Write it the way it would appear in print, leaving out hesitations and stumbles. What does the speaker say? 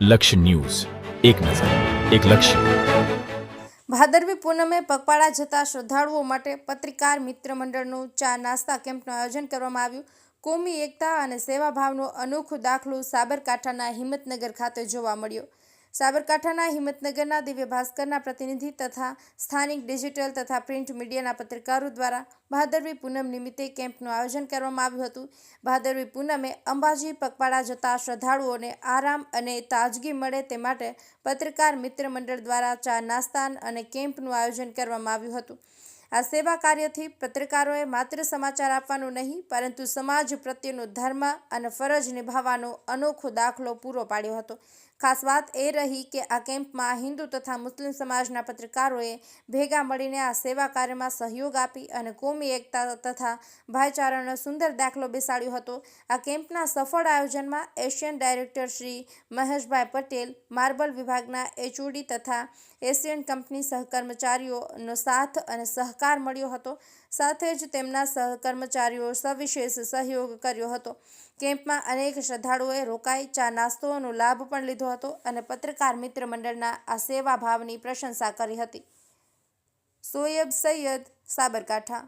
લક્ષ્ય ન્યૂઝ, એક નજર, એક લક્ષ્ય. ભાદરવી પૂનમે પગપાળા જતા શ્રદ્ધાળુઓ માટે પત્રકાર મિત્ર મંડળનું ચા નાસ્તા કેમ્પનું આયોજન કરવામાં આવ્યું. કોમી એકતા અને સેવાભાવનો અનોખો દાખલો સાબરકાંઠાના હિંમતનગર ખાતે જોવા મળ્યો. સાબરકાંઠાના હિંમતનગરના દિવ્ય ભાસ્કરના પ્રતિનિધિ તથા સ્થાનિક ડિજિટલ તથા પ્રિન્ટ મીડિયાના પત્રકારો દ્વારા ભાદરવી પૂનમ નિમિત્તે કેમ્પનું આયોજન કરવામાં આવ્યું હતું. ભાદરવી પૂનમે અંબાજી પગપાળા જતા શ્રદ્ધાળુઓને આરામ અને તાજગી મળે તે માટે પત્રકાર મિત્ર મંડળ દ્વારા ચા નાસ્તા અને કેમ્પનું આયોજન કરવામાં આવ્યું હતું. આ સેવા કાર્યથી પત્રકારોએ માત્ર સમાચાર આપવાનો નહીં પરંતુ સમાજ પ્રત્યેનો ધર્મ અને ફરજ નિભાવવાનો અનોખો દાખલો પૂરો પાડ્યો હતો. ખાસ વાત એ રહી કે આ કેમ્પમાં હિન્દુ તથા મુસ્લિમ સમાજના પત્રકારોએ ભેગા મળીને આ સેવા કાર્યમાં સહયોગ આપી અને કોમી એકતા તથા ભાઈચારાનો સુંદર દાખલો બેસાડ્યો હતો. આ કેમ્પના સફળ આયોજનમાં એશિયન ડાયરેક્ટર શ્રી મહેશભાઈ પટેલ, માર્બલ વિભાગના એચઓડી તથા એશિયન કંપની સહકર્મચારીઓનો સાથ અને સહકાર મળ્યો હતો. સાથે જ તેમના સહકર્મચારીઓ સવિશેષ સહયોગ કર્યો હતો. કેમ્પમાં અનેક શ્રદ્ધાળુઓએ રોકાઈ ચા નાસ્તોનો લાભ પણ લીધો હતો અને પત્રકાર મિત્ર મંડળના આ સેવા ભાવની પ્રશંસા કરી હતી. સોયબ સૈયદ, સાબરકાંઠા.